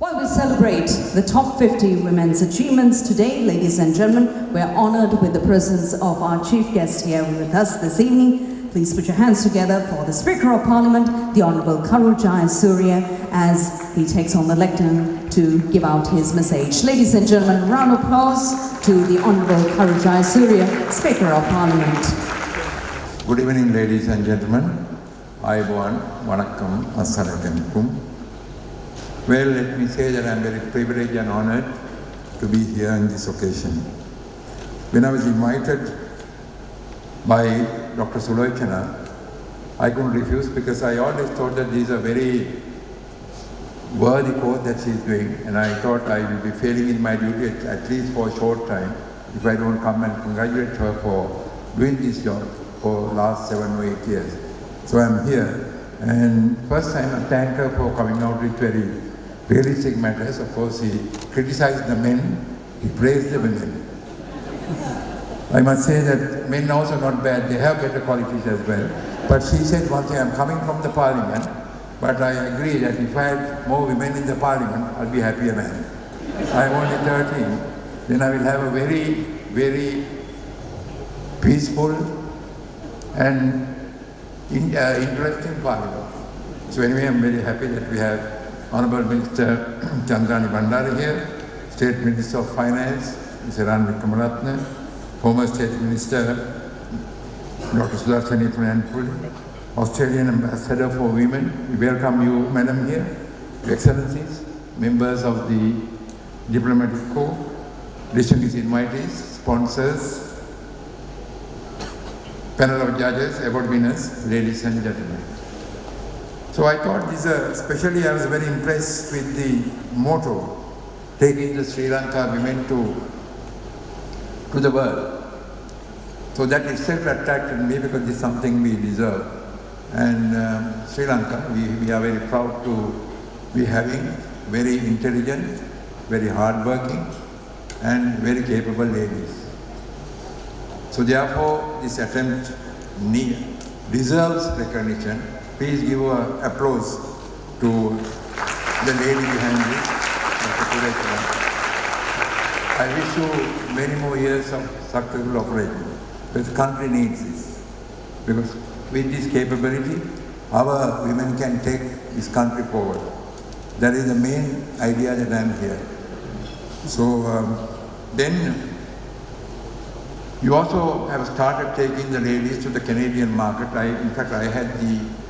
While we celebrate the top 50 women's achievements today, ladies and gentlemen, we are honored with the presence of our chief guest here with us this evening. Please put your hands together for the Speaker of Parliament, the Honourable Karu Jayasuriya, as he takes on the lectern to give out his message. Ladies and gentlemen, round of applause to the Honourable Karu Jayasuriya, Speaker of Parliament. Good evening, ladies and gentlemen. Ayubowan, Vanakkam, Assalamualaikum. Well, let me say that I am very privileged and honored to be here on this occasion. When I was invited by Dr. Sulochana, I couldn't refuse because I always thought that these are very worthy course that she is doing, and I thought I will be failing in my duty at least for a short time if I don't come and congratulate her for doing this job for the last 7 or 8 years. So I am here, and first time I thank her for coming out with very realistic matters. Of course, he criticized the men, he praised the women. I must say that men also not bad, they have better qualities as well. But she said one thing, I'm coming from the parliament, but I agree that if I had more women in the parliament, I'll be a happier man. I'm only 13, then I will have a very, very peaceful and interesting parliament. So anyway, I'm very happy that we have Honourable Minister Chandani Bandari here, State Minister of Finance, Mr. Ranvi Kamaratne, former State Minister Dr. Sulochana, Australian Ambassador for Women. We welcome you, Madam, here, Your Excellencies, members of the Diplomatic Corps, distinguished invitees, sponsors, panel of judges, award winners, ladies and gentlemen. So I thought this, especially I was very impressed with the motto, taking the Sri Lanka women to the world. So that itself attracted me because this is something we deserve. And Sri Lanka, we are very proud to be having very intelligent, very hardworking and very capable ladies. So therefore this attempt deserves recognition. Please give an applause to the lady behind you, Dr. Sulochana. I wish you many more years of successful operation, because the country needs this. Because with this capability, our women can take this country forward. That is the main idea that I am here. So then you also have started taking the ladies to the Canadian market. In fact, I had the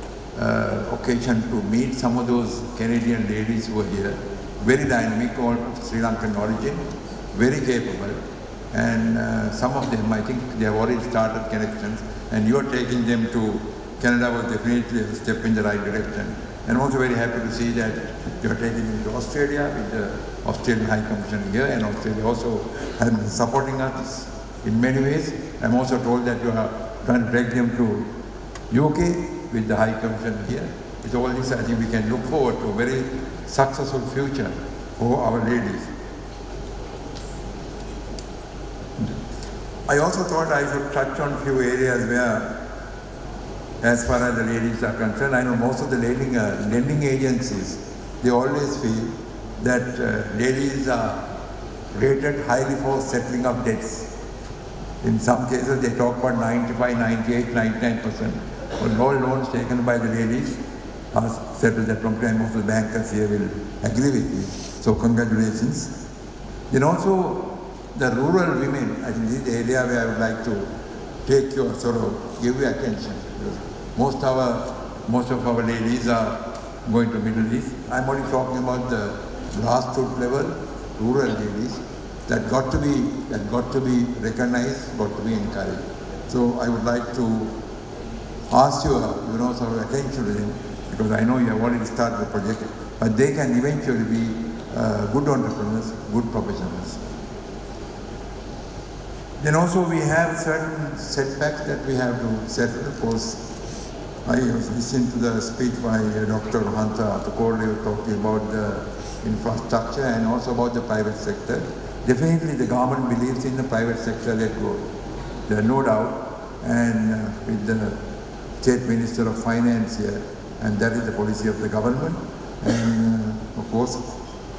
occasion to meet some of those Canadian ladies who were here. Very dynamic, all Sri Lankan origin, very capable. And some of them, I think they have already started connections. And you are taking them to Canada was definitely a step in the right direction. And I'm also very happy to see that you are taking them to Australia with the Australian High Commission here, and Australia also has been supporting us in many ways. I'm also told that you are trying to take them to UK with the High Commission here. With all this, I think we can look forward to a very successful future for our ladies. I also thought I should touch on a few areas where, as far as the ladies are concerned, I know most of the lending agencies, they always feel that ladies are rated highly for settling up debts. In some cases, they talk about 95, 98, 99%. But all loans taken by the ladies are settled at some time. Most of the bankers here will agree with you. So congratulations. Then also the rural women, I think this is the area where I would like to take your give you attention. Most of our ladies are going to Middle East. I'm only talking about the grassroots level, rural ladies that got to be recognized, got to be encouraged. So I would like to ask your attention to them, because I know you have already started the project, but they can eventually be good entrepreneurs, good professionals. Then also we have certain setbacks that we have to settle. Of course, I was listening to the speech by Dr. Hanta Atukorde talking about the infrastructure and also about the private sector. Definitely the government believes in the private sector-led growth. There are no doubt, and with the State Minister of Finance here, and that is the policy of the government. And of course,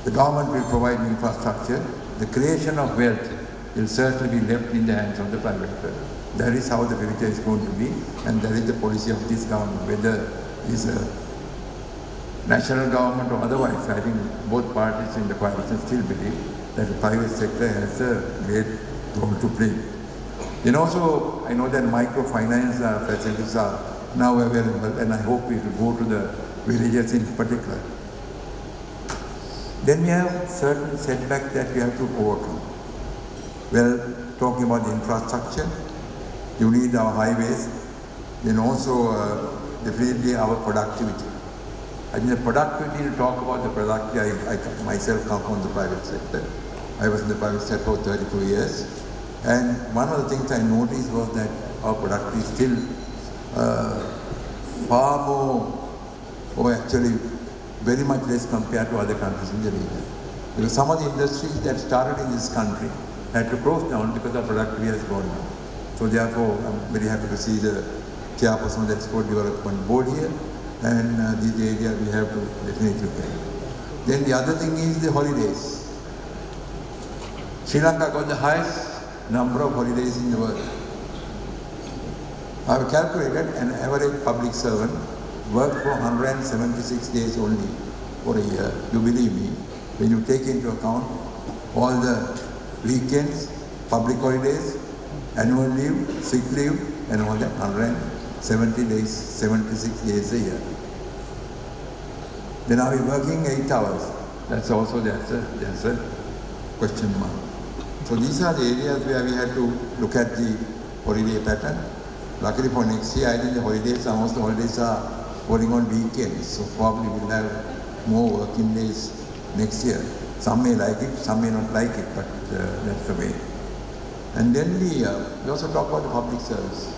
The government will provide infrastructure. The creation of wealth will certainly be left in the hands of the private sector. That is how the future is going to be, and that is the policy of this government, whether it's a national government or otherwise. I think both parties in the coalition still believe that the private sector has a great role to play. Then also, I know that microfinance facilities are now available, and I hope it will go to the villages in particular. Then we have certain setbacks that we have to overcome. Well, talking about the infrastructure, you need our highways, then also definitely our productivity. I mean, the productivity, to talk about the productivity, I myself come from the private sector. I was in the private sector for 32 years. And one of the things I noticed was that our productivity is still far more, or actually very much less compared to other countries in the region. Because some of the industries that started in this country had to close down because our productivity has gone down. So therefore, I'm very happy to see the chairperson of the Export Development Board here, and this area we have to definitely look at. Then the other thing is the holidays. Sri Lanka got the highest number of holidays in the world. I have calculated an average public servant worked for 176 days only for a year. You believe me, when you take into account all the weekends, public holidays, annual leave, sick leave, and all that, 170 days, 76 days a year. Then are we working 8 hours? That's also, that's a question mark. So these are the areas where we have to look at the holiday pattern. Luckily for next year, I think the holidays, most holidays are falling on weekends. So probably we'll have more working days next year. Some may like it, some may not like it, but that's the way. And then we also talk about the public service.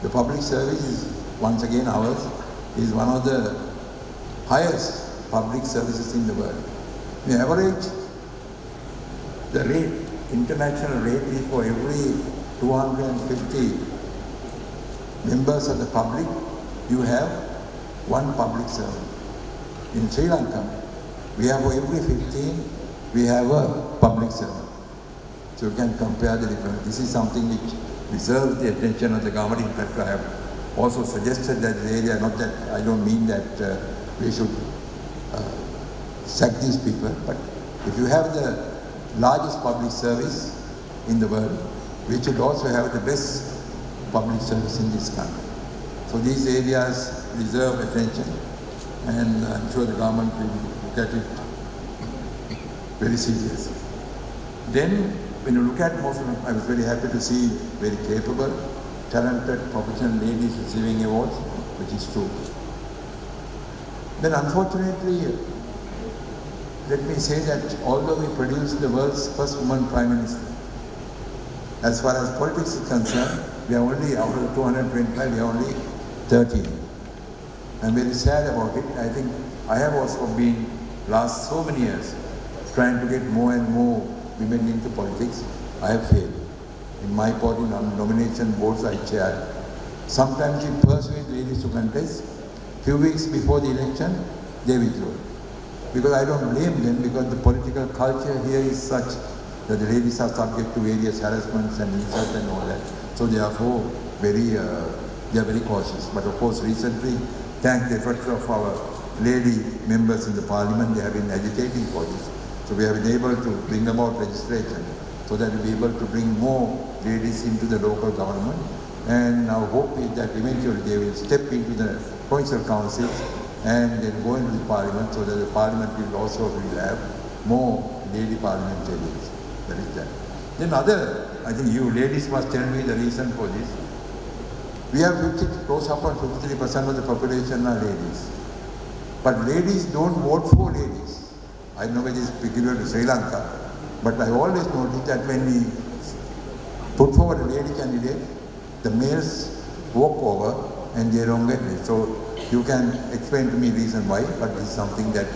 The public service is, once again, ours is one of the highest public services in the world. The average, the rate, international rate is for every 250 members of the public, you have one public servant. In Sri Lanka, we have for every 15, we have a public servant. So you can compare the difference. This is something which deserves the attention of the government. In fact, I have also suggested that the area, not that I don't mean that we should sack these people, but if you have the largest public service in the world, we should also have the best public service in this country. So these areas deserve attention, and I'm sure the government will look at it very seriously. Then, when you look at most of them, I was very happy to see very capable, talented, professional ladies receiving awards, which is true. Then unfortunately, let me say that although we produced the world's first woman Prime Minister, as far as politics is concerned, we are only, out of the 225, we are only 13. I'm very sad about it. I think I have also been, last so many years, trying to get more and more women into politics. I have failed. In my party nomination boards I chaired, sometimes we persuade ladies to contest. Few weeks before the election, they withdrew. Because I don't blame them, because the political culture here is such that the ladies are subject to various harassments and insults and all that. So therefore, they are very cautious. But of course, recently, thanks the efforts of our lady members in the parliament, they have been agitating for this. So we have been able to bring about legislation so that we'll be able to bring more ladies into the local government. And our hope is that eventually they will step into the provincial councils and then go into the parliament, so that the parliament will also have more lady parliamentarians. That is that. Then I think you ladies must tell me the reason for this. We have close up on 53% of the population are ladies. But ladies don't vote for ladies. I know it is peculiar to Sri Lanka, but I always noticed that when we put forward a lady candidate, the males walk over and they don't get it. So you can explain to me the reason why, but it's something that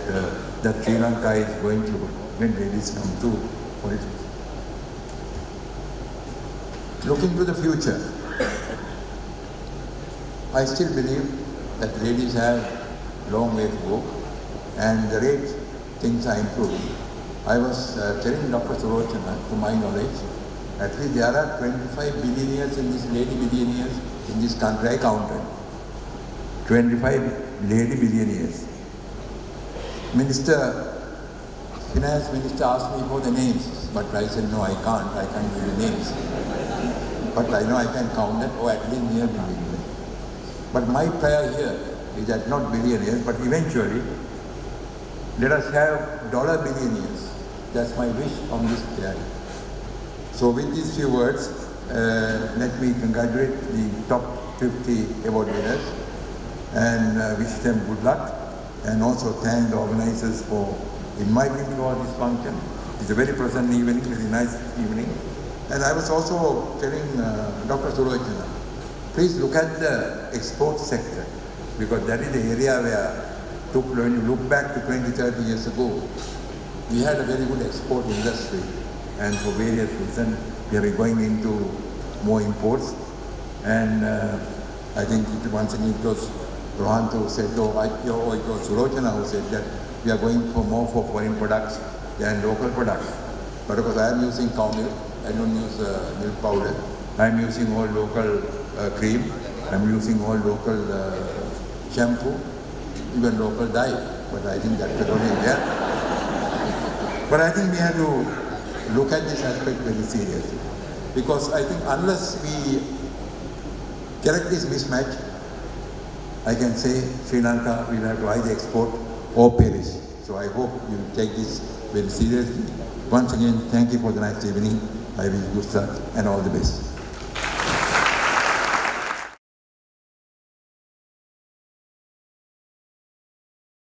that Sri Lanka is going through when ladies come to politics. Looking to the future, I still believe that ladies have a long way to go, and the rate things are improving. I was telling Dr. Sulochana, to my knowledge, at least there are 25 billionaires in this, lady billionaires in this country. I counted 25 lady billionaires. Finance Minister asked me for the names, but I said no, I can't give you names. But I know I can count them, or at least near billionaires. But my prayer here is that not billionaires, but eventually let us have dollar billionaires. That's my wish on this day. So with these few words, let me congratulate the top 50 award winners and wish them good luck, and also thank the organizers for inviting me for this function. It's a very pleasant evening, very nice evening. And I was also telling Dr. Sulochana, please look at the export sector, because that is the area where, when you look back to 20, 30 years ago, we had a very good export industry, and for various reasons we have been going into more imports. And I think once again it was Rohan who said, it was Sulochana who said that we are going for more for foreign products than local products. But because I am using cow milk, I don't use milk powder. I am using all local cream. I am using all local shampoo, even local dye. But I think that's only there. But I think we have to look at this aspect very seriously, because I think unless we correct this mismatch, I can say Sri Lanka will have to either export or perish. So I hope you will take this very seriously. Once again, thank you for the nice evening. I wish you good luck and all the best.